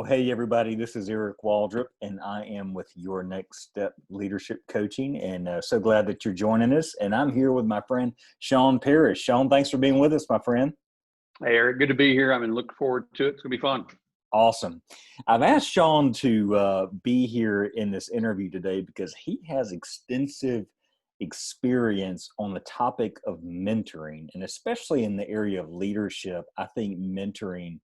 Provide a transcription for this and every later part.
Well, hey, everybody, this is Eric Waldrop, and I am with Your Next Step Leadership Coaching, and so glad that you're joining us. And I'm here with my friend, Shawn Parish. Shawn, thanks for being with us, my friend. Hey, Eric, good to be here. I'm looking forward to it. It's going to be fun. Awesome. I've asked Shawn to be here in this interview today because he has extensive experience on the topic of mentoring, and especially in the area of leadership. I think mentoring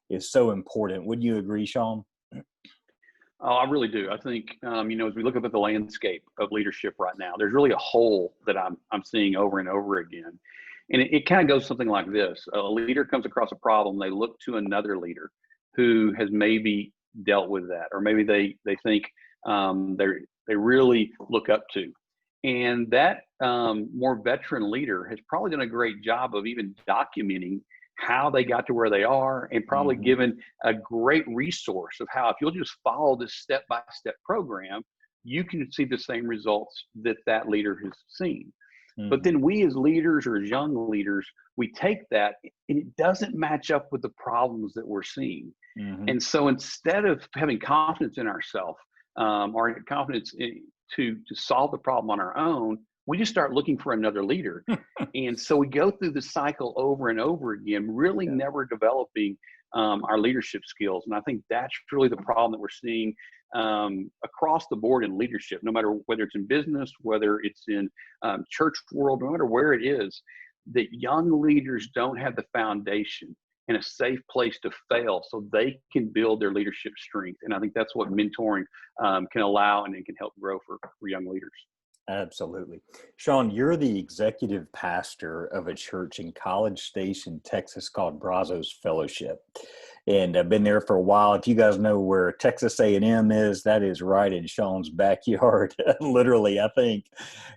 is so important. Would you agree, Shawn? Oh, I really do. I think, as we look up at the landscape of leadership right now, there's really a hole that I'm seeing over and over again. And it kind of goes something like this. A leader comes across a problem. They look to another leader who has maybe dealt with that, or maybe they think they really look up to. And that more veteran leader has probably done a great job of even documenting how they got to where they are, and probably given a great resource of how, if you'll just follow this step-by-step program, you can see the same results that that leader has seen. But then we as leaders, or as young leaders, we take that and it doesn't match up with the problems that we're seeing. And so instead of having confidence in ourselves, or confidence to solve the problem on our own, we just start looking for another leader. And so we go through the cycle over and over again, really never developing our leadership skills. And I think that's really the problem that we're seeing across the board in leadership, no matter whether it's in business, whether it's in church world, no matter where it is, that young leaders don't have the foundation and a safe place to fail so they can build their leadership strength. And I think that's what mentoring can allow, and it can help grow for young leaders. Absolutely. Shawn, you're the executive pastor of a church in College Station, Texas called Brazos Fellowship. And I've been there for a while. If you guys know where Texas A&M is, that is right in Shawn's backyard, literally, I think.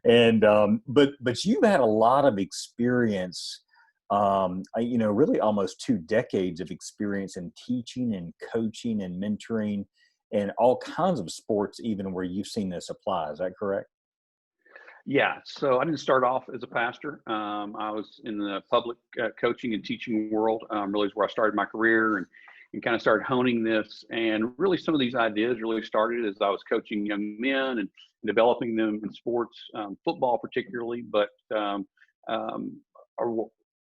And but you've had a lot of experience, really almost 2 decades of experience in teaching and coaching and mentoring and all kinds of sports, even where you've seen this apply. Is that correct? Yeah, so I didn't start off as a pastor. I was in the public coaching and teaching world. Really is where I started my career, and kind of started honing this. And really, some of these ideas really started as I was coaching young men and developing them in sports, football particularly, but a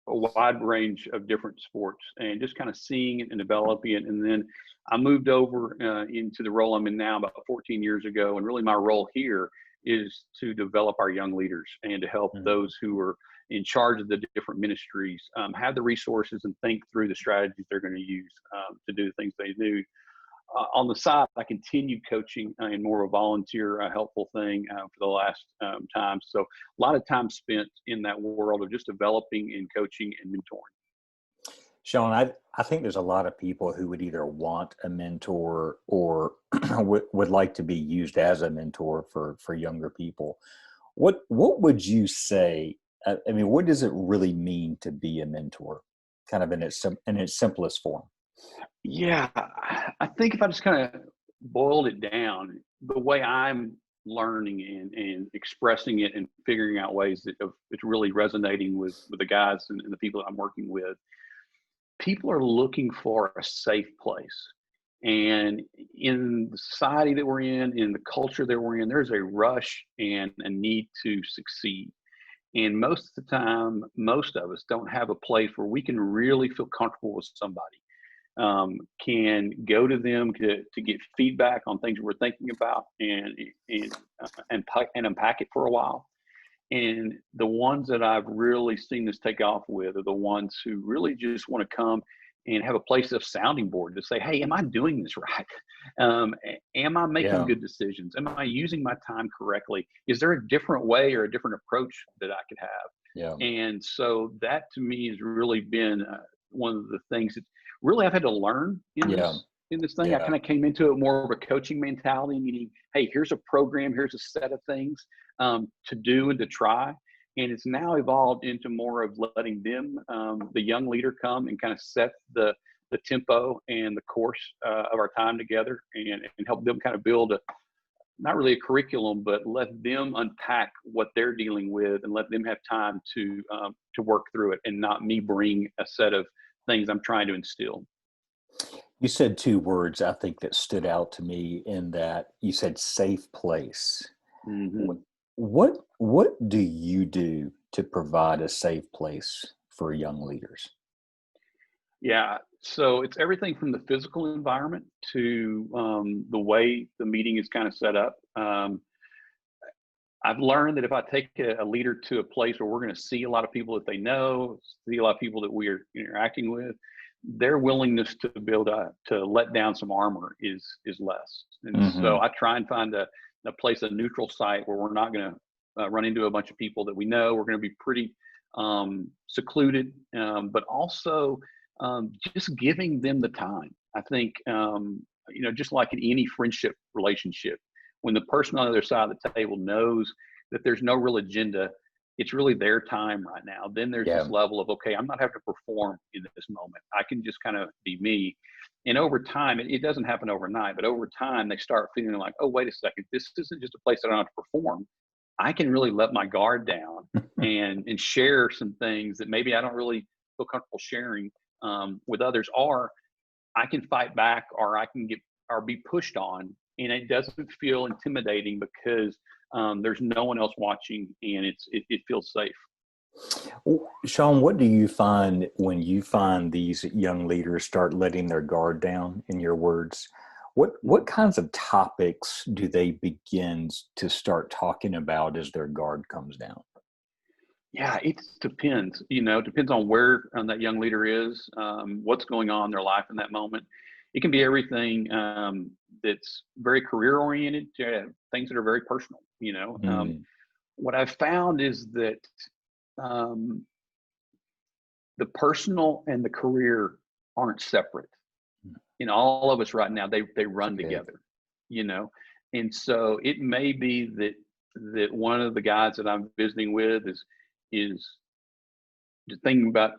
wide range of different sports, and just kind of seeing it and developing it. And then I moved over into the role I'm in now about 14 years ago. And really, my role here is to develop our young leaders and to help those who are in charge of the different ministries have the resources and think through the strategies they're going to use to do the things they do. On the side, I continued coaching in more of a volunteer helpful thing for the last time. So a lot of time spent in that world of just developing and coaching and mentoring. Shawn, I think there's a lot of people who would either want a mentor or would like to be used as a mentor for younger people. What would you say? I mean, what does it really mean to be a mentor, kind of in its simplest form? Yeah, I think if I just kind of boiled it down, the way I'm learning and expressing it and figuring out ways that it's really resonating with the guys and the people that I'm working with, people are looking for a safe place. And in the society that we're in the culture that we're in, there's a rush and a need to succeed. And most of the time, most of us don't have a place where we can really feel comfortable with somebody, can go to them to get feedback on things we're thinking about and unpack it for a while. And the ones that I've really seen this take off with are the ones who really just want to come and have a place of sounding board to say, hey, am I doing this right? Am I making good decisions? Am I using my time correctly? Is there a different way or a different approach that I could have? Yeah. And so that to me has really been one of the things that really I've had to learn in this thing. I kind of came into it more of a coaching mentality, meaning, hey, here's a program, here's a set of things to do and to try. And it's now evolved into more of letting them, the young leader, come and kind of set the tempo and the course of our time together, and help them kind of build not really a curriculum, but let them unpack what they're dealing with and let them have time to work through it, and not me bring a set of things I'm trying to instill. You said two words I think that stood out to me in that you said safe place. What Hmm. what do you do to provide a safe place for young leaders? Yeah. So it's everything from the physical environment to the way the meeting is kind of set up. I've learned that if I take a leader to a place where we're going to see a lot of people that they know, see a lot of people that we are interacting with, their willingness to build to let down some armor is less. And so Mhm. I try and find a place, a neutral site where we're not going to run into a bunch of people that we know. We're going to be pretty secluded, but also just giving them the time. I think just like in any friendship relationship, when the person on the other side of the table knows that there's no real agenda, it's really their time right now. Then there's this Yeah. level of, okay, I'm not having to perform in this moment. I can just kind of be me. And over time, it doesn't happen overnight, but over time, they start feeling like, oh, wait a second, this isn't just a place that I don't have to perform. I can really let my guard down and share some things that maybe I don't really feel comfortable sharing with others, or I can fight back, or I can get or be pushed on, and it doesn't feel intimidating because there's no one else watching, and it feels safe. Shawn, what do you find when you find these young leaders start letting their guard down, in your words? What Mhm. kinds of topics do they begin to start talking about as their guard comes down? Yeah, it depends. Depends on where that young leader is, what's going on in their life in that moment. It can be everything that's very career oriented to things that are very personal. Mm, What I've found is that um, the personal and the career aren't separate. All of us right now, they that's run good. together, you know. And so it may be that one of the guys that I'm visiting with is just thinking about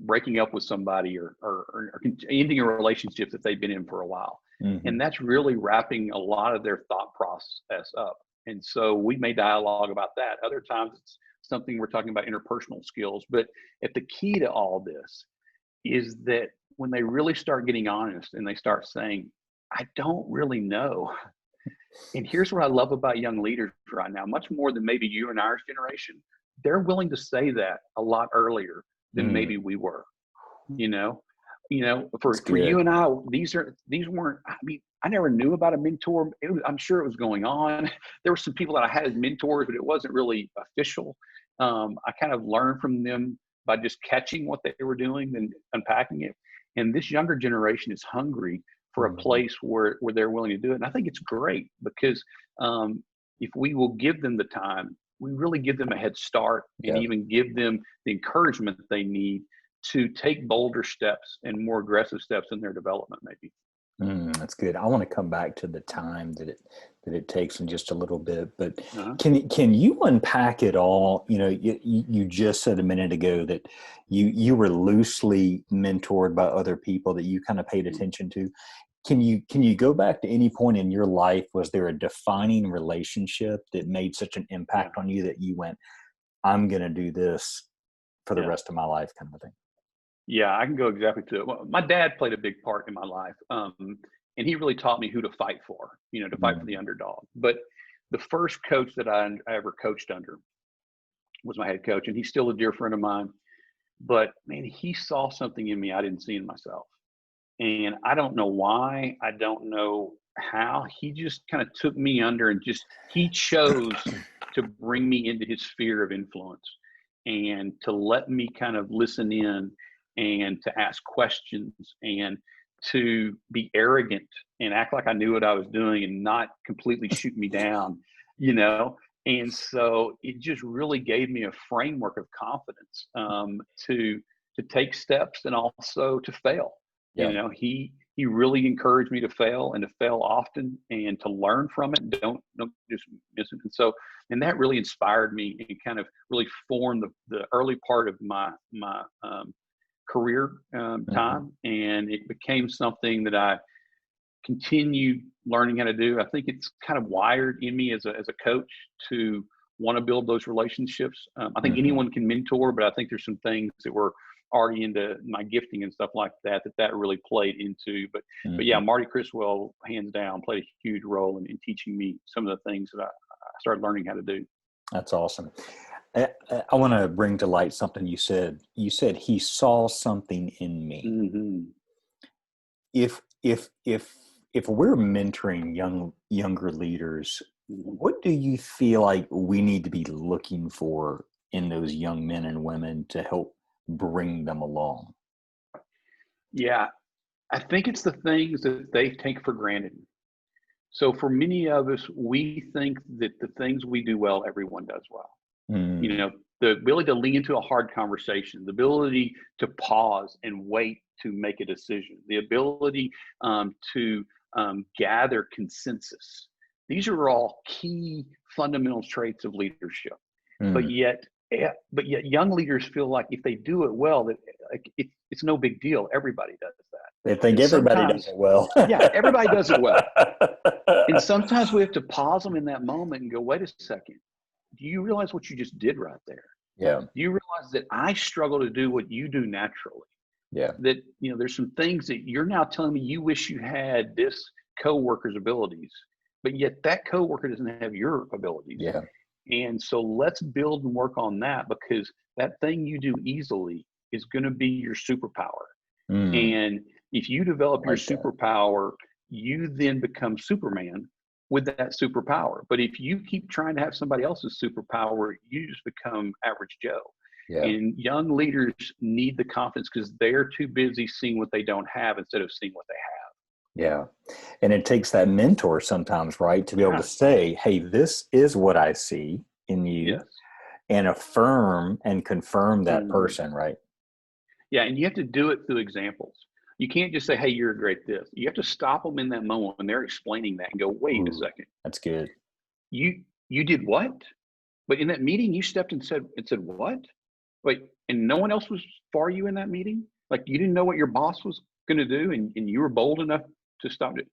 breaking up with somebody or ending a relationship that they've been in for a while. Hmm. And that's really wrapping a lot of their thought process up. And so we may dialogue about that. Other times it's something we're talking about interpersonal skills. But at the key to all this is that when they really start getting honest and they start saying, I don't really know. And here's what I love about young leaders right now, much more than maybe you and our generation, they're willing to say that a lot earlier than Mm, maybe we were. you know that's for you good. and I, these weren't, I mean, I never knew about a mentor. I'm sure it was going on. There were some people that I had as mentors, but it wasn't really official. I kind of learned from them by just catching what they were doing and unpacking it. And this younger generation is hungry for a Mhm. place where they're willing to do it, and I think it's great because if we will give them the time, we really give them a head start and Yeah. even give them the encouragement that they need to take bolder steps and more aggressive steps in their development, maybe. That's good. I want to come back to the time that it takes in just a little bit, but Uh-huh. can you unpack it all? You just said a minute ago that you were loosely mentored by other people that you kind of paid attention to. Can you go back to any point in your life? Was there a defining relationship that made such an Yeah. impact on you that you went, I'm going to do this for the Yeah. rest of my life, kind of thing? Yeah. I can go exactly to it. Well, my dad played a big part in my life. And he really taught me who to fight for, to fight for the Mm, underdog. But the first coach that I ever coached under was my head coach, and he's still a dear friend of mine. But man, he saw something in me I didn't see in myself. And I don't know why. I don't know how. He just kind of took me under and he chose to bring me into his sphere of influence and to let me kind of listen in and to ask questions and to be arrogant and act like I knew what I was doing and not completely shoot me down, you know? And so it just really gave me a framework of confidence to take steps and also to fail. yeah. He really encouraged me to fail and to fail often and to learn from it. Don't just miss it. And that really inspired me and kind of really formed the early part of my career Hmm. time, and it became something that I continued learning how to do. I think it's kind of wired in me as a coach to want to build those relationships. I think Hmm. anyone can mentor, but I think there's some things that we're already into my gifting and stuff like that, that really played into. But yeah, Mhm. Marty Criswell, hands down, played a huge role in teaching me some of the things that I started learning how to do. That's awesome. I want to bring to light something you said. You said he saw something in me. Hmm. If if if if we're mentoring younger leaders, Hmm. what do you feel like we need to be looking for in those young men and women to help bring them along? Yeah, I think it's the things that they take for granted. So for many of us, we think that the things we do well, everyone does well. You Mm, know, the ability to lean into a hard conversation, the ability to pause and wait to make a decision, the ability to gather consensus. These are all key fundamental traits of leadership. But mm. yet, but yet, young leaders feel like if they do it well, that like it's no big deal. Everybody does that, They think and everybody does sometimes, it well. yeah, everybody does it well. And sometimes we have to pause them in that moment and go, wait a second. Do you realize what you just did right there? Yeah, Do you realize that I struggle to do what you do naturally? yeah, That, there's some things that you're now telling me you wish you had this coworker's abilities, but yet that coworker doesn't have your abilities. yeah. And so let's build and work on that, because that thing you do easily is going to be your superpower. Mm, And if you I develop your like that. superpower, you then become Superman with that superpower. But if you keep trying to have somebody else's superpower, you just become average Joe. Yeah. And young leaders need the confidence because they're too busy seeing what they don't have instead of seeing what they Yeah. And it takes that mentor sometimes, right? To be able to have. say, hey, this is what I see in Yeah. you, Yes. and affirm and confirm that Hmm. person, right? Yeah. And you have to do it through examples. You can't just say, hey, you're a great this. You have to stop them in that moment when they're explaining that and go, wait a Ooh, second. that's good. You did what? But in that meeting, you stepped and said what? Like, and no one else was for you in that meeting? Like, you didn't know what your boss was going to do, and you were bold enough to stop it.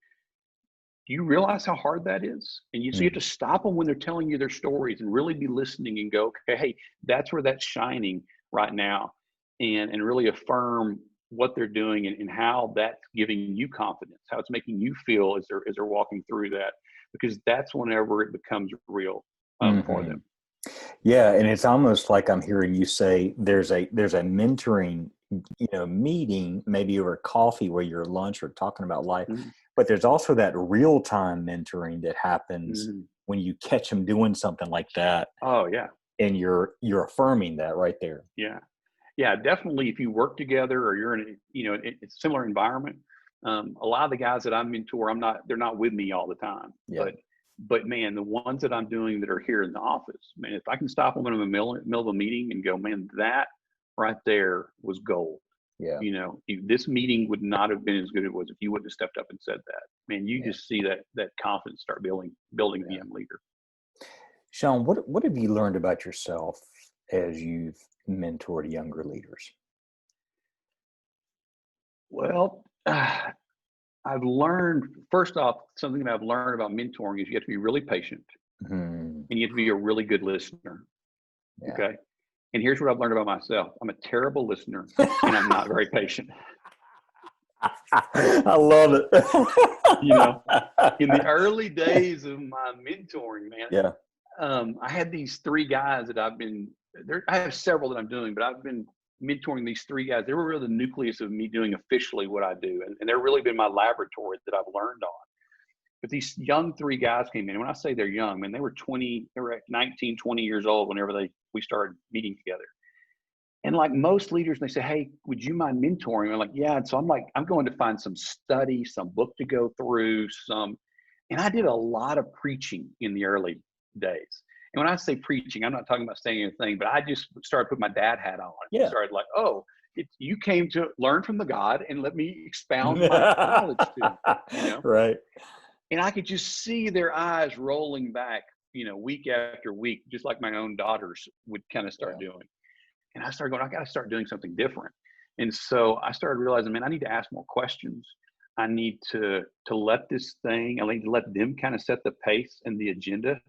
Do you realize how hard that is? So you have Mm, to stop them when they're telling you their stories and really be listening and go, okay, hey, that's where that's shining right now. And really affirm what they're doing, and how that's giving you confidence, how it's making you feel as they're walking through that, because that's whenever it becomes real for mhm. them. Yeah, and it's almost like I'm hearing you say there's a mentoring, meeting maybe over coffee where you're at lunch or talking about life, Mhm. but there's also that real time mentoring that happens Mhm. when you catch them doing something like that, Oh yeah. and you're affirming that right there. Yeah. Yeah, definitely. If you work together or you're in a similar environment, a lot of the guys that I mentor, they're not with me all the time, Yeah, but man, the ones that I'm doing that are here in the office, man, if I can stop them in the middle of a meeting and go, man, that right there was gold. yeah, This meeting would not have been as good as it was if you wouldn't have stepped up and said that. Man, you yeah, just see that confidence start building the yeah. young leader. Sean, what have you learned about yourself as you've mentored younger leaders? Well, I've learned, first off, something that I've learned about mentoring is you have to be really patient Mhm. and you have to be a really good listener. Yeah. Okay. And here's what I've learned about myself: I'm a terrible listener and I'm not very patient. I love You know, it. in the early days of my mentoring, man, Yeah. I had these three guys that I've been there. I have several that I'm doing, but I've been mentoring these three guys. They were really the nucleus of me doing officially what I do. And they're really been my laboratory that I've learned on. But these young three guys came in. And when I say they're young, man, they were 19, 20 years old whenever we started meeting together. And like most leaders, they say, hey, would you mind mentoring? I'm like, yeah. And so I'm like, I'm going to find some study, some book to go through, and I did a lot of preaching in the early days. And when I say preaching, I'm not talking about saying anything, but I just started putting my dad hat on and Yeah. started like, oh, you came to learn from the God and let me expound my knowledge to you. Right. And I could just see their eyes rolling back, week after week, just like my own daughters would kind of start Yeah. doing. And I started going, I got to start doing something different. And so I started realizing, man, I need to ask more questions. I need to let this thing, I need to let them kind of set the pace and the agenda.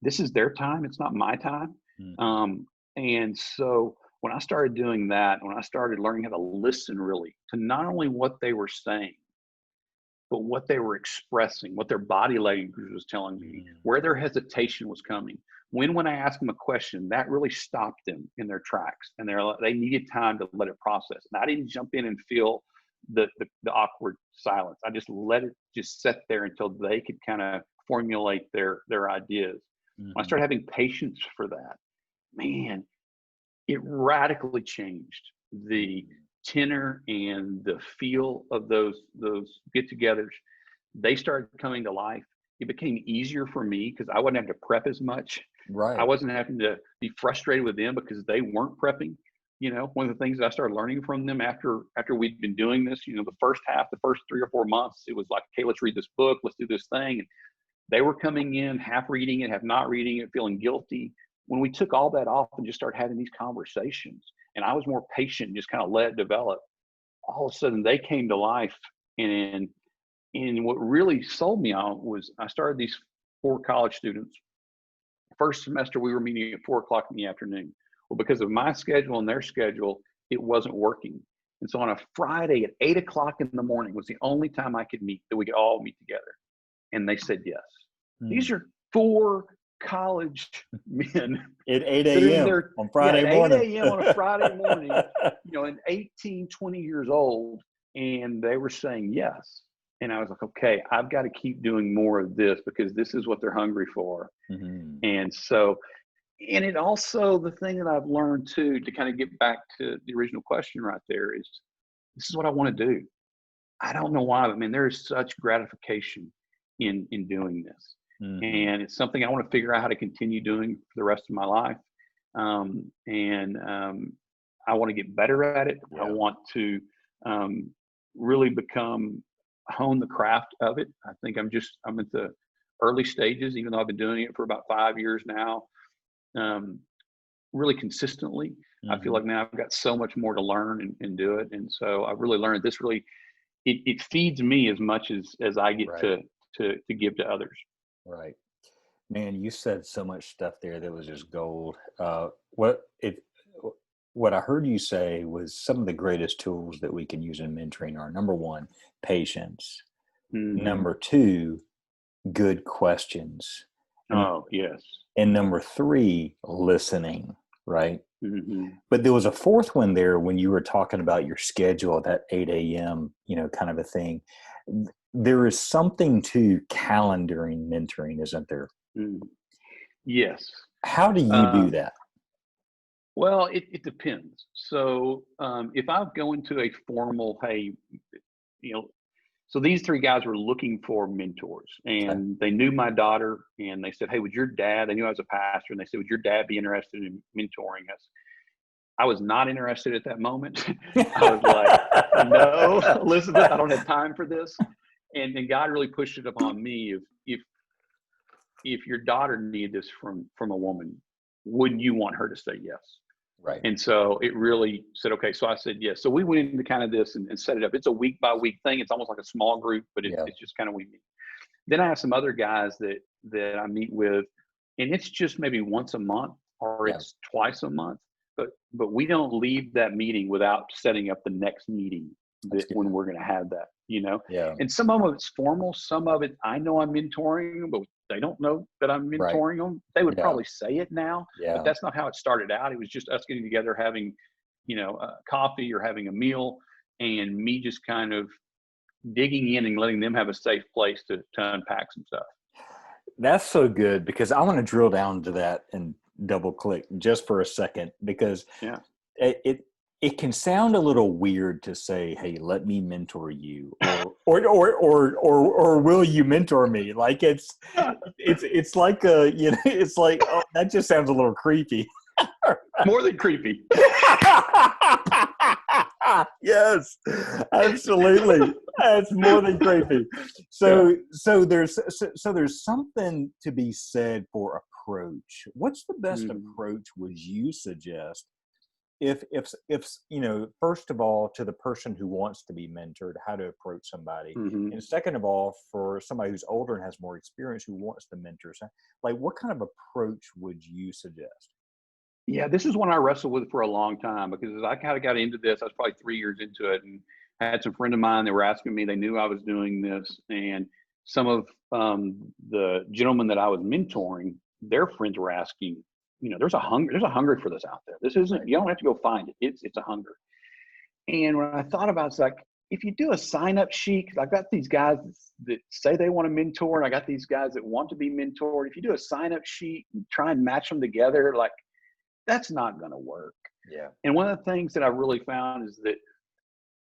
This is their time. It's not my time. Mhm. And so when I started doing that, when I started learning how to listen really to not only what they were saying, but what they were expressing, what their body language was telling me, Mm. where their hesitation was coming. When I asked them a question, that really stopped them in their tracks, and they needed time to let it process. And I didn't jump in and feel the awkward silence. I just let it just sit there until they could kind of formulate their ideas. When I Mhm. started having patience for that, man, it radically changed the tenor and the feel of those get-togethers. They started coming to life. It became easier for me because I wouldn't have to prep as much. I Right. wasn't having to be frustrated with them because they weren't prepping. One of the things that I started learning from them after we'd been doing this, the first half, the first 3 or 4 months, it was like, okay, let's read this book, let's do this thing. And they were coming in half reading it, half not reading it, feeling guilty. When we took all that off and just started having these conversations, and I was more patient and just kind of let it develop, all of a sudden they came to life. And what really sold me on was I started these 4 college students. First semester, we were meeting at 4 o'clock in the afternoon. Well, because of my schedule and their schedule, it wasn't working. And so on a Friday at 8 o'clock in the morning was the only time I could meet, that we could all meet together. And they said yes. Mm. These are 4 college men At 8 that are in a.m. their, on yeah, Friday at 8 morning. a.m. on a Friday morning, and 18, 20 years old. And they were saying yes. And I was like, okay, I've got to keep doing more of this because this is what they're hungry for. Mhm. And so, and it also, the thing that I've learned too, to kind of get back to the original question right there, is this is what I want to do. I don't know why, but man, there is such gratification in doing this. Mhm. And it's something I want to figure out how to continue doing for the rest of my life. And I want to get better at it. I Yeah. want to um, really hone the craft of it. I think I'm at the early stages, even though I've been doing it for about 5 years now, um, really consistently. I feel Mhm. like now I've got so much more to learn and do it. And so I've really learned this really, it feeds me as much as I get Right. to give to others. Right. Man, you said so much stuff there that was just gold. What I heard you say was some of the greatest tools that we can use in mentoring are: number one, patience; Hmm. number two, good questions; and Oh, yes. number three, listening. Right. Hmm. But there was a fourth one there when you were talking about your schedule, that 8 a.m., kind of a thing. There is something to calendaring mentoring, isn't there? Mm. Yes. How do you do Um, that? well, it depends. So if I go into a formal, hey, you know, so these 3 guys were looking for mentors, Okay. and they knew my daughter, and they said, hey, would your dad, they knew I was a pastor, and they said, would your dad be interested in mentoring us? I was not interested at that moment. I was like, no, Elizabeth, I don't have time for this. And God really pushed it upon me. If your daughter needed this from a woman, wouldn't you want her to say yes? Right. And so it really said, okay. So I said yes. So we went into kind of this and set it up. It's a week by week thing. It's almost like a small group, but Yeah. it's just kind of we meet. Then I have some other guys that I meet with, and it's just maybe once a month or Yeah. it's twice a month. But we don't leave that meeting without setting up the next meeting That's that good. when we're going to have that. Yeah. And some of it's formal, some of it I know I'm mentoring them, but they don't know that I'm Right. mentoring them. They would Yeah. probably say it now, but Yeah. that's not how it started out. It was just us getting together, having coffee or having a meal, and me just kind of digging in and letting them have a safe place to unpack some stuff. That's so good, because I want to drill down to that and double click just for a second, because Yeah. it can sound a little weird to say, "Hey, let me mentor you," or "Will you mentor me?" Like it's like it's like, oh, that just sounds a little creepy. More than creepy. Yes, absolutely. That's more than creepy. Yeah. So there's something to be said for approach. What's the best Mhm. approach would you suggest, if first of all, to the person who wants to be mentored, how to approach somebody, Mhm. and second of all, for somebody who's older and has more experience who wants to mentor, so, like, what kind of approach would you suggest? Yeah, this is one I wrestled with for a long time because as I kind of got into this, I was probably 3 years into it, and I had some friend of mine that were asking me. They knew I was doing this, and some of the gentlemen that I was mentoring, their friends were asking. There's a hunger for this out there. This isn't. Right. You don't have to go find it. It's a hunger. And when I thought about it, it's like if you do a sign up sheet, 'cause I've got these guys that say they want to mentor, and I got these guys that want to be mentored. If you do a sign up sheet and try and match them together, like that's not going to work. Yeah. And one of the things that I really found is that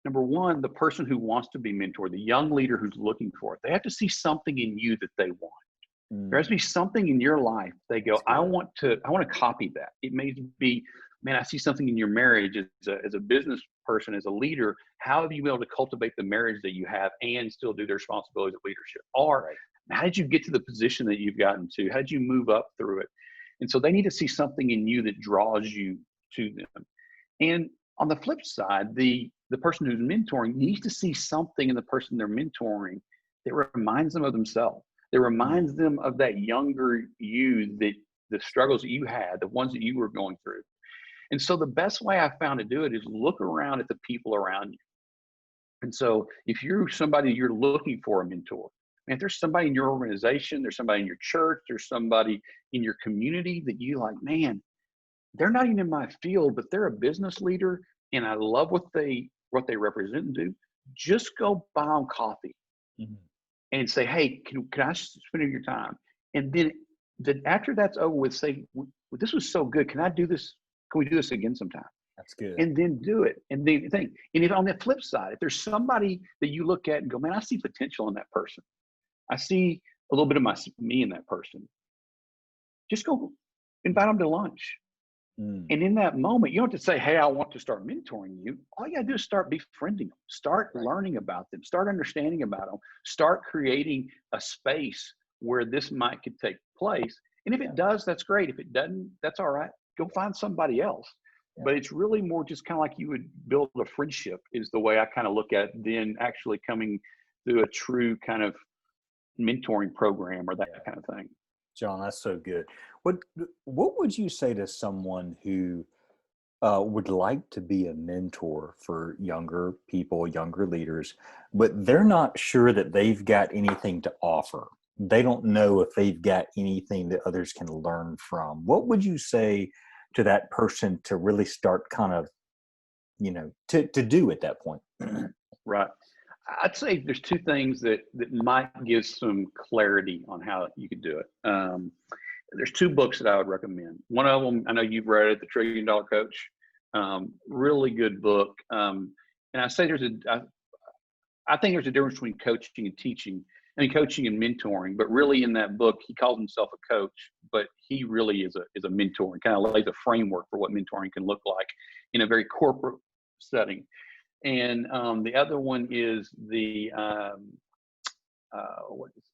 number one, the person who wants to be mentored, the young leader who's looking for it, they have to see something in you that they want. There has to be something in your life. They go, That's good. I want to copy that. It may be, man, I see something in your marriage as a business person, as a leader. How have you been able to cultivate the marriage that you have and still do the responsibilities of leadership? Or Right. how did you get to the position that you've gotten to? How did you move up through it? And so they need to see something in you that draws you to them. And on the flip side, the person who's mentoring needs to see something in the person they're mentoring that reminds them of themselves. That Mm. reminds them of that younger you, that the struggles that you had, the ones that you were going through. And so the best way I found to do it is look around at the people around you. And so if you're somebody you're looking for a mentor, and if there's somebody in your organization, there's somebody in your church, there's somebody in your community that you like, man, they're not even in my field, but they're a business leader and I love what they represent and do, just go buy them coffee Mhm. and say, hey, can I spend your time? And then after that's over with, say, this was so good. Can I do this? Can we do this again sometime? That's good. And then do it. And then think. And if on the flip side, if there's somebody that you look at and go, man, I see potential in that person. I see a little bit of me in that person. Just go invite them to lunch. Mm. And in that moment, you don't have to say, hey, I want to start mentoring you. All you got to do is start befriending them, start Right. learning about them, start understanding about them, start creating a space where this could take place. And if Yeah. it does, that's great. If it doesn't, that's all right. Go find somebody else. Yeah. But it's really more just kind of like you would build a friendship, is the way I kind of look at then actually coming through a true kind of mentoring program or that Yeah. kind of thing. John, that's so good. What what would you say to someone who would like to be a mentor for younger people, younger leaders, but they're not sure that they've got anything to offer? They don't know if they've got anything that others can learn from. What would you say to that person to really start kind of, to do at that point? Right. I'd say there's two things that might give some clarity on how you could do it. There's two books that I would recommend. One of them, I know you've read it, The $1 Trillion Coach. Really good book. And I say I think there's a difference between coaching and teaching. I mean, coaching and mentoring. But really, in that book, he calls himself a coach, but he really is a mentor and kind of lays a framework for what mentoring can look like in a very corporate setting. And the other one is the what is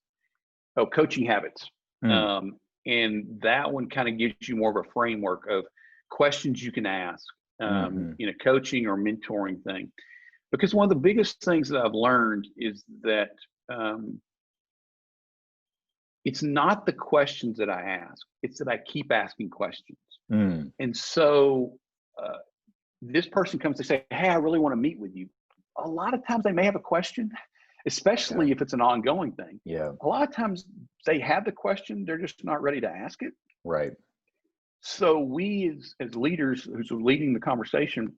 coaching habits. Mm, Um, and that one kind of gives you more of a framework of questions you can ask hmm. in a coaching or mentoring thing. Because one of the biggest things that I've learned is that um, it's not the questions that I ask; it's that I keep asking questions. Mm, And so uh, this person comes to say, hey, I really want to meet with you. A lot of times they may have a question, yeah, especially if it's an ongoing thing. yeah, A lot of times they have the question, they're just not ready to ask it. right, So we as leaders who's leading the conversation,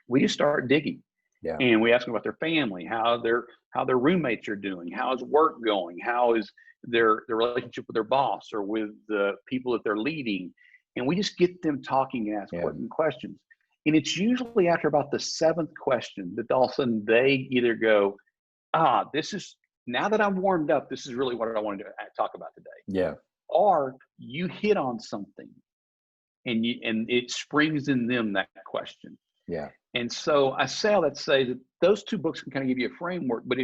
we just start digging yeah, and we ask them about their family, how their roommates are doing, how is work going, how is their relationship with their boss or with the people that they're leading. And we just get them talking and ask yeah, questions. And it's usually after about the seventh question that all of a sudden they either go, this is, now that I'm warmed up, this is really what I wanted to talk about today. yeah, Or you hit on something and it springs in them that question. yeah. And so I say all that to say that those two books can kind of give you a framework, but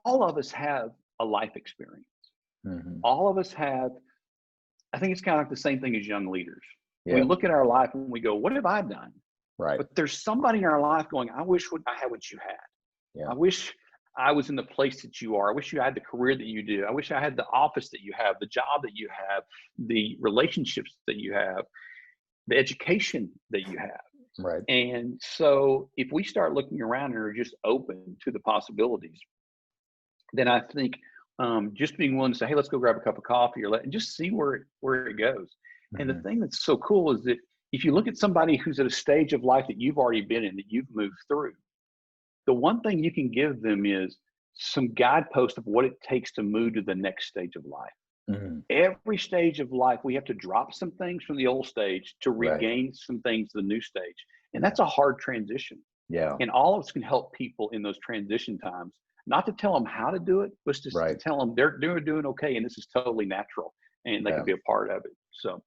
all of us have a life experience. Hmm. All of us have, I think it's kind of like the same thing as young leaders. We Yeah, look at our life and we go, what have I done? right. But there's somebody in our life going, I wish I had what you had. Yeah, I wish I was in the place that you are. I wish you had the career that you do. I wish I had the office that you have, the job that you have, the relationships that you have, the education that you have. Right. And so if we start looking around and are just open to the possibilities, then I think just being willing to say, hey, let's go grab a cup of coffee and just see where it goes. And the Mm-hmm. thing that's so cool is that if you look at somebody who's at a stage of life that you've already been in, that you've moved through, the one thing you can give them is some guidepost of what it takes to move to the next stage of life. Mm-hmm. Every stage of life, we have to drop some things from the old stage to Right. regain some things to the new stage. And that's a hard transition. Yeah. And all of us can help people in those transition times, not to tell them how to do it, but just to Right. tell them they're doing okay. And this is totally natural and they Yeah. can be a part of it. So,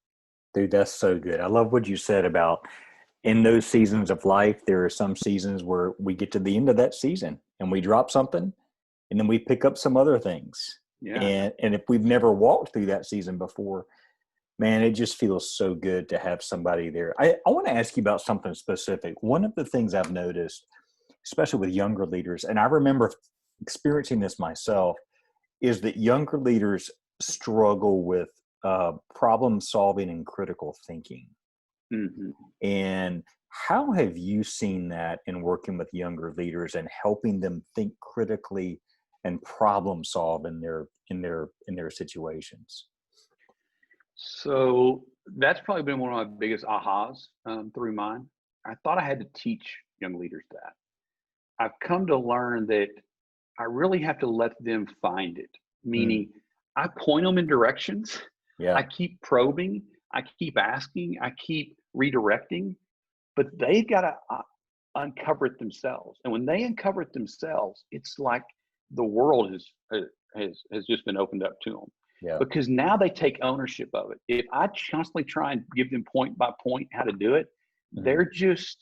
Dude, that's so good. I love what you said about in those seasons of life, there are some seasons where we get to the end of that season and we drop something and then we pick up some other things. yeah. And if we've never walked through that season before, man, it just feels so good to have somebody there. I want to ask you about something specific. One of the things I've noticed, especially with younger leaders, and I remember experiencing this myself, is that younger leaders struggle with problem solving and critical thinking. Mm-hmm. And how have you seen that in working with younger leaders and helping them think critically and problem solve in their situations? So that's probably been one of my biggest ahas through mine. I thought I had to teach young leaders that. I've come to learn that I really have to let them find it, Mm, meaning I point them in directions. I yeah, keep probing. I keep asking. I keep redirecting, but they've got to uncover it themselves. And when they uncover it themselves, it's like the world has just been opened up to them yeah, because now they take ownership of it. If I constantly try and give them point by point how to do it, mhm. they're just,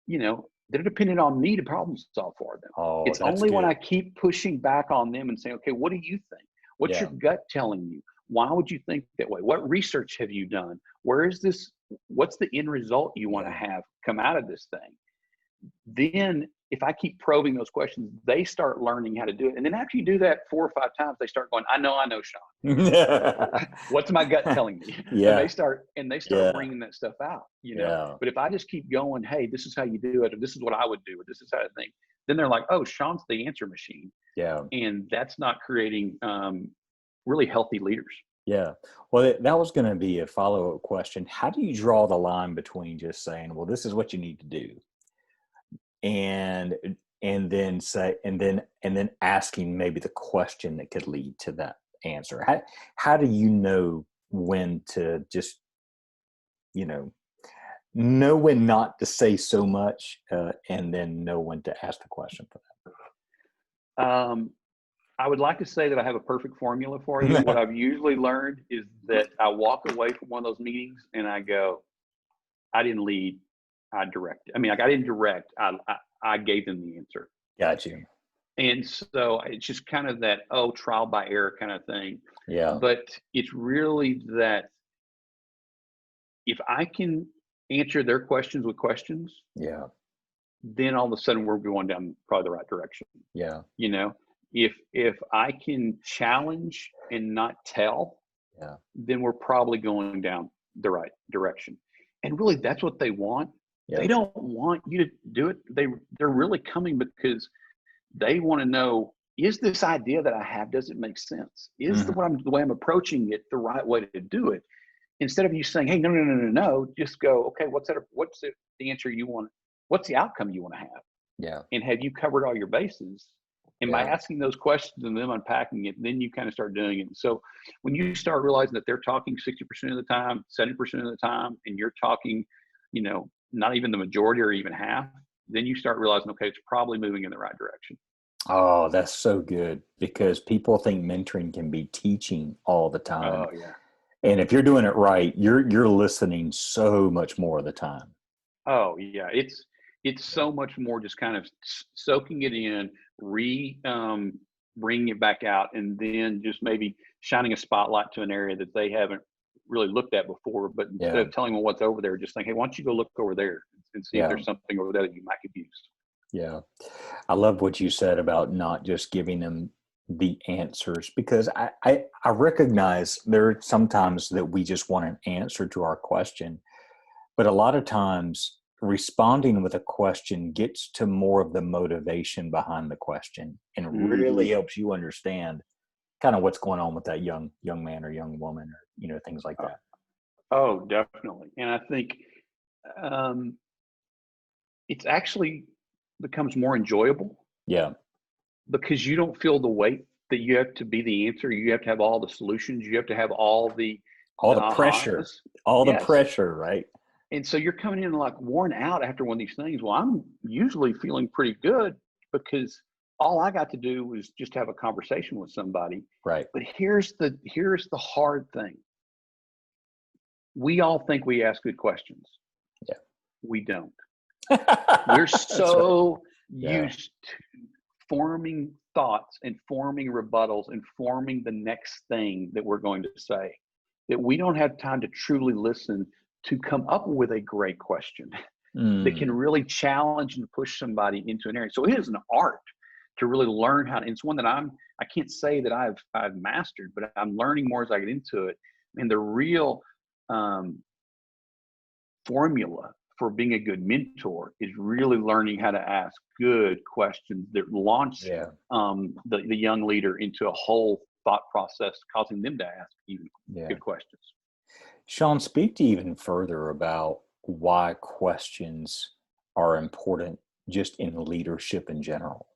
they're dependent on me to problem solve for them. Oh, It's that's only when I good. keep pushing back on them and saying, okay, what do you think? What's your Yeah, gut telling you? Why would you think that way? What research have you done? Where is this? What's the end result you want to yeah, have come out of this thing? Then if I keep probing those questions, they start learning how to do it. And then after you do that 4 or 5 times, they start going, I know, Shawn. What's my gut telling me? And yeah, they start yeah, bringing that stuff out. yeah, But if I just keep going, hey, this is how you do it, or this is what I would do, or this is how I think, then they're like, oh, Shawn's the answer machine. yeah. And that's not creating really healthy leaders. Yeah. Well, that was going to be a follow-up question. How do you draw the line between just saying, well, this is what you need to do, and and then asking maybe the question that could lead to that answer? How do you know when to just, you know when not to say so much, and then know when to ask the question for Um, I would like to say that I have a perfect formula for you. What that? I've usually learned is that I walk away from one of those meetings and I go, I didn't lead, I directed. I mean, like I didn't direct, I gave them the answer. Got you. And so it's just kind of that, trial by error kind of thing. Yeah. But it's really that if I can answer their questions with questions, Yeah. then all of a sudden we're going down probably the right direction. Yeah. You know, if I can challenge and not tell, Yeah. then we're probably going down the right direction. And really, that's what they want. They Yeah. don't want you to do it. They're really coming because they want to know, is this idea that I have, does it make sense? Is Mhm. the way I'm approaching it the right way to do it? Instead of you saying, hey, no, no, no, no, no, just go, okay, what's the answer you want? What's the outcome you want to have? Yeah. And have you covered all your bases? And by Yeah. asking those questions and them unpacking it, then you kind of start doing it. So when you start realizing that they're talking 60% of the time, 70% of the time, and you're talking, not even the majority or even half, then you start realizing, okay, it's probably moving in the right direction. Oh, that's so good because people think mentoring can be teaching all the time. Oh yeah. And if you're doing it right, you're listening so much more of the time. Oh yeah. It's so much more just kind of soaking it in, bringing it back out, and then just maybe shining a spotlight to an area that they haven't really looked at before. But instead Yeah. of telling them what's over there, just think, hey, why don't you go look over there and see if Yeah. there's something over there that you might could use. Yeah. I love what you said about not just giving them the answers, because I recognize there are sometimes that we just want an answer to our question, but a lot of times responding with a question gets to more of the motivation behind the question and really Hmm. helps you understand kind of what's going on with that young man or young woman, or things like that. Oh, definitely. And I think um, it's actually becomes more enjoyable Yeah. because you don't feel the weight that you have to be the answer. You have to have all the solutions. You have to have All the the pressure, ahas. all the Yes. pressure, right? And so you're coming in like worn out after one of these things. Well, I'm usually feeling pretty good because all I got to do was just have a conversation with somebody. Right. But here's the hard thing. We all think we ask good questions. We don't. We're Yeah. That's right. so Yeah. used to forming thoughts and forming rebuttals and forming the next thing that we're going to say that we don't have time to truly listen to come up with a great question that can Mm, really challenge and push somebody into an area. So it is an art to really learn how to, it's one that I can't say that I've mastered, but I'm learning more as I get into it. And the real um, formula for being a good mentor is really learning how to ask good questions that launch yeah. the young leader into a whole thought process, causing them to ask even Yeah. good questions. Shawn, speak to even further about why questions are important just in leadership in general.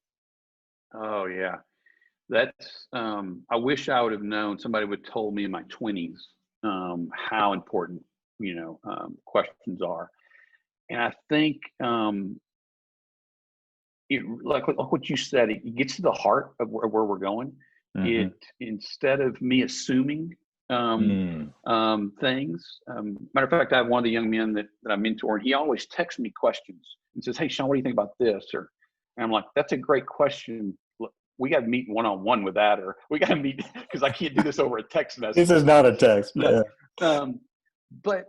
Oh yeah, that's. I wish I would have known. Somebody would have told me in my 20s how important questions are, and I think it like what you said, it gets to the heart of where we're going. Hmm. It instead of me assuming um, Mm. things. Matter of fact, I have one of the young men that I mentor, and he always texts me questions and says, "Hey, Shawn, what do you think about this?" Or, and I'm like, "That's a great question. Look, we got to meet one on one with that, or we got to meet because I can't do this over a text This message." is not a text. No, Yeah. but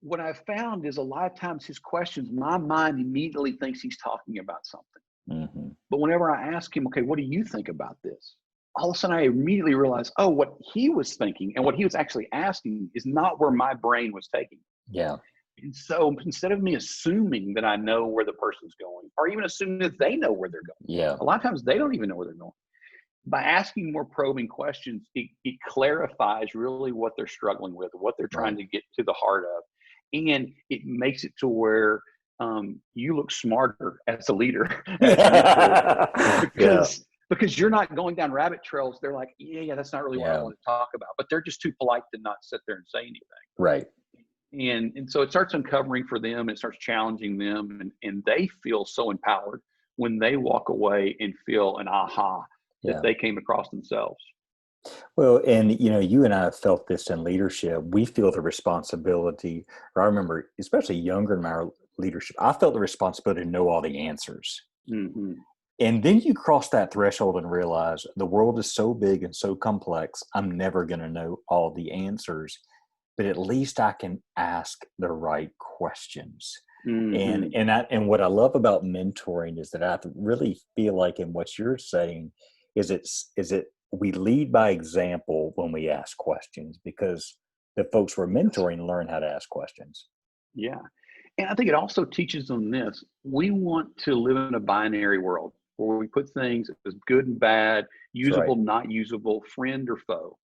what I've found is a lot of times his questions, my mind immediately thinks he's talking about something. Hmm. But whenever I ask him, okay, what do you think about this? All of a sudden, I immediately realize, oh, what he was thinking and what he was actually asking is not where my brain was taking. Yeah. And so instead of me assuming that I know where the person's going, or even assuming that they know where they're going, Yeah. a lot of times they don't even know where they're going. By asking more probing questions, it clarifies really what they're struggling with, what they're trying Right. to get to the heart of. And it makes it to where you look smarter as a leader, as a mentor, Yeah. because you're not going down rabbit trails. They're like, yeah, that's not really what I Yeah. want to talk about, but they're just too polite to not sit there and say anything. Right. And so it starts uncovering for them, it starts challenging them, and they feel so empowered when they walk away and feel an aha that Yeah. they came across themselves. Well, and you and I have felt this in leadership. We feel the responsibility, or I remember, especially younger in my leadership, I felt the responsibility to know all the answers. Hmm. And then you cross that threshold and realize the world is so big and so complex, I'm never going to know all the answers, but at least I can ask the right questions. And Hmm. and what I love about mentoring is that I really feel like in what you're saying is it we lead by example when we ask questions, because the folks we're Yes. mentoring learn how to ask questions. Yeah. And I think it also teaches them this. We want to live in a binary world where we put things as good and bad, That's right. usable, not usable, friend or foe.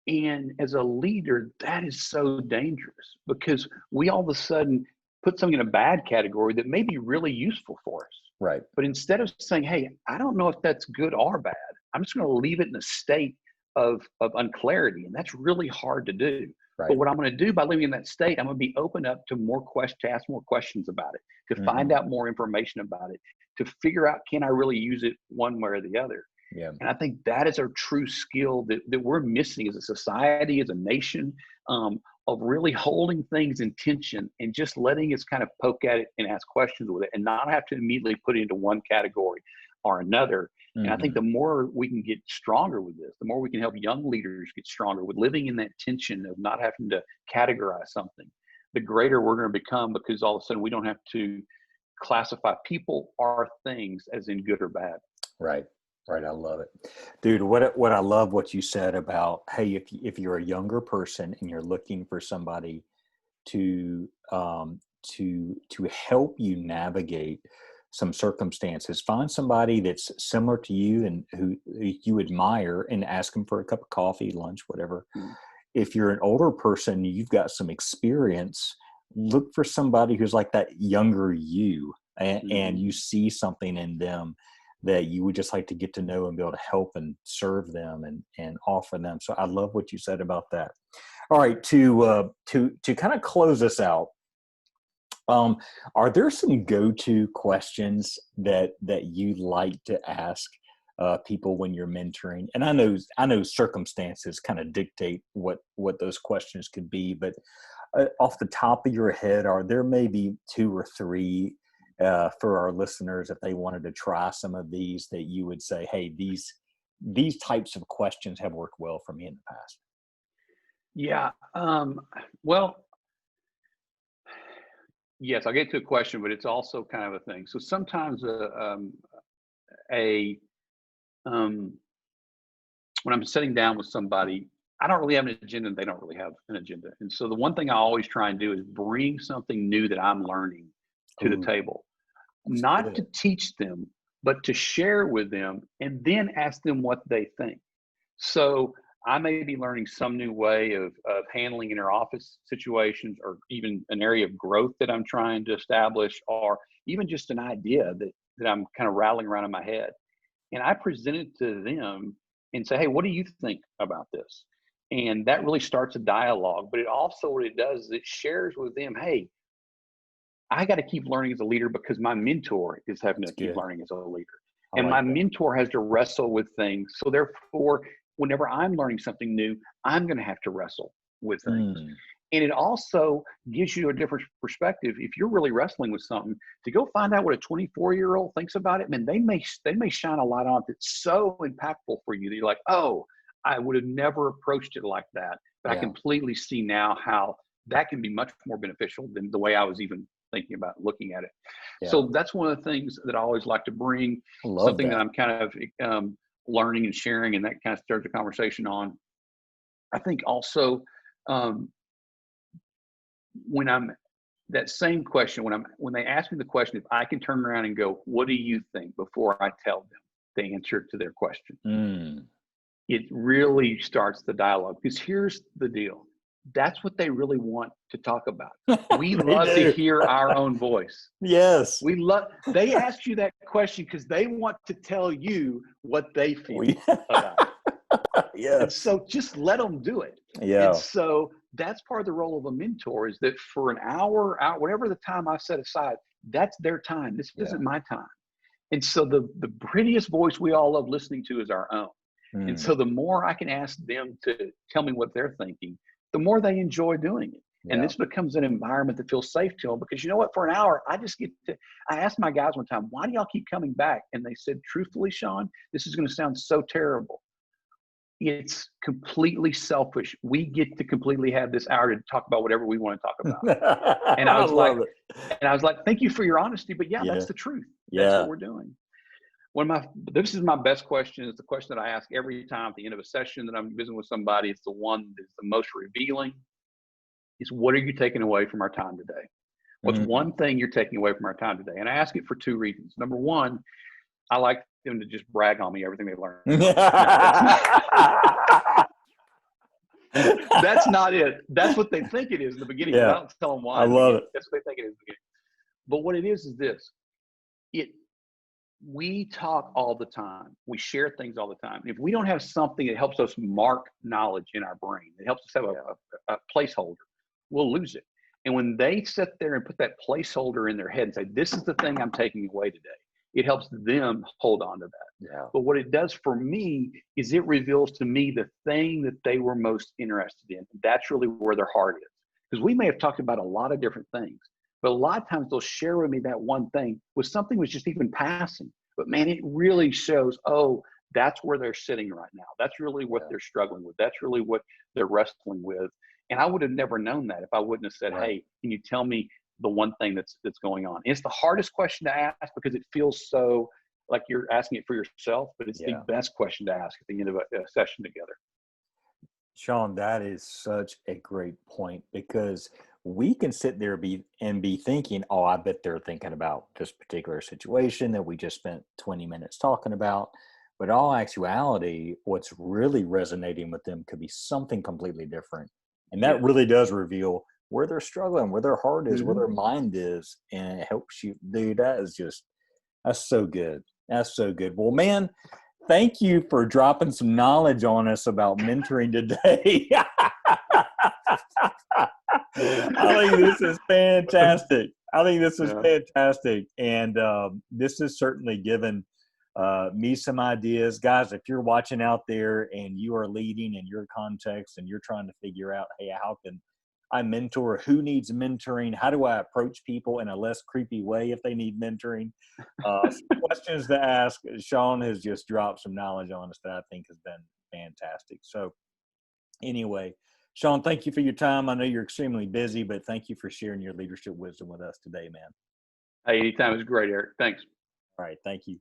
And as a leader, that is so dangerous because we all of a sudden put something in a bad category that may be really useful for us. Right. But instead of saying, hey, I don't know if that's good or bad, I'm just going to leave it in a state of unclarity. And that's really hard to do. But Right. what I'm going to do by living in that state, I'm going to be open up to more questions, to ask more questions about it, to find Hmm. out more information about it, to figure out, can I really use it one way or the other? Yeah. And I think that is a true skill that we're missing as a society, as a nation, of really holding things in tension and just letting us kind of poke at it and ask questions with it and not have to immediately put it into one category or another. And I think Hmm. the more we can get stronger with this, the more we can help young leaders get stronger with living in that tension of not having to categorize something, the greater we're going to become because all of a sudden we don't have to classify people or things as in good or bad. Right. Right. I love it. Dude, what I love what you said about, hey, if you're a younger person and you're looking for somebody to help you navigate some circumstances, find somebody that's similar to you and who you admire and ask them for a cup of coffee, lunch, whatever. Mm. If you're an older person, you've got some experience, look for somebody who's like that younger you, and you see something in them that you would just like to get to know and be able to help and serve them and offer them. So I love what you said about that. All right, to kind of close us out, are there some go-to questions that you like to ask people when you're mentoring? And I know circumstances kind of dictate what those questions could be, but off the top of your head, are there maybe 2 or 3 for our listeners, if they wanted to try some of these, that you would say, hey, these types of questions have worked well for me in the past? Yeah. Well, yes, I'll get to a question, but it's also kind of a thing. So sometimes when I'm sitting down with somebody, I don't really have an agenda and they don't really have an agenda. And so the one thing I always try and do is bring something new that I'm learning to the table, not to teach them, but to share with them and then ask them what they think. So I may be learning some new way of handling inner office situations, or even an area of growth that I'm trying to establish, or even just an idea that I'm kind of rattling around in my head. And I present it to them and say, hey, what do you think about this? And that really starts a dialogue. But it also, what it does is it shares with them, hey, I got to keep learning as a leader because my mentor is having to keep learning as a leader. And my mentor has to wrestle with things. So therefore, whenever I'm learning something new, I'm going to have to wrestle with things. And it also gives you a different perspective. If you're really wrestling with something, to go find out what a 24-year-old thinks about it, man, they may shine a light on it that's so impactful for you that you're like, oh, I would have never approached it like that. But I completely see now how that can be much more beneficial than the way I was even thinking about looking at it. So that's one of the things that I always like to bring, something that I'm kind of learning and sharing, and that kind of starts the conversation on. I think also when I'm that same question, when they ask me the question, if I can turn around and go, what do you think, before I tell them the answer to their question, it really starts the dialogue. Because here's the deal. That's what they really want to talk about. We love to hear our own voice. Yes. They ask you that question because they want to tell you what they feel about it. Yes. And so just let them do it. Yeah. And so that's part of the role of a mentor, is that for an hour, whatever the time I set aside, that's their time. This isn't my time. And so the prettiest voice we all love listening to is our own. And so the more I can ask them to tell me what they're thinking, the more they enjoy doing it. And this becomes an environment that feels safe to them, because you know what, for an hour, I asked my guys one time, why do y'all keep coming back? And they said, truthfully, Shawn, this is going to sound so terrible. It's completely selfish. We get to completely have this hour to talk about whatever we want to talk about. And I was like, thank you for your honesty, but that's the truth. That's what we're doing. This is my best question. It's the question that I ask every time at the end of a session that I'm visiting with somebody. It's the one that's the most revealing. Is, what are you taking away from our time today? What's one thing you're taking away from our time today? And I ask it for 2 reasons. Number one, I like them to just brag on me, everything they learned. That's not it. That's what they think it is in the beginning. I don't tell them why. I love it. That's what they think it is in the beginning. But what it is this. We talk all the time. We share things all the time. If we don't have something that helps us mark knowledge in our brain, it helps us have a placeholder, we'll lose it. And when they sit there and put that placeholder in their head and say, this is the thing I'm taking away today, it helps them hold on to that. Yeah. But what it does for me is it reveals to me the thing that they were most interested in. That's really where their heart is. Because we may have talked about a lot of different things, but a lot of times they'll share with me that one thing with something was just even passing. But man, it really shows, oh, that's where they're sitting right now. That's really what they're struggling with. That's really what they're wrestling with. And I would have never known that if I wouldn't have said, hey, can you tell me the one thing that's going on? And it's the hardest question to ask because it feels so like you're asking it for yourself, but it's the Yeah. best question to ask at the end of a session together. Shawn, that is such a great point because we can sit there be thinking, oh, I bet they're thinking about this particular situation that we just spent 20 minutes talking about. But in all actuality, what's really resonating with them could be something completely different. And that Yes. really does reveal where they're struggling, where their heart is, where Hmm. their mind is. And it helps you, dude. That's so good. That's so good. Well, man, thank you for dropping some knowledge on us about mentoring today. I think this is fantastic. I think this is Yeah. fantastic. And this has certainly given me some ideas. Guys, if you're watching out there and you are leading in your context and you're trying to figure out, hey, how can I mentor? Who needs mentoring? How do I approach people in a less creepy way if they need mentoring? Some questions to ask. Shawn has just dropped some knowledge on us that I think has been fantastic. So anyway, Shawn, thank you for your time. I know you're extremely busy, but thank you for sharing your leadership wisdom with us today, man. Hey, anytime is great, Eric. Thanks. All right. Thank you.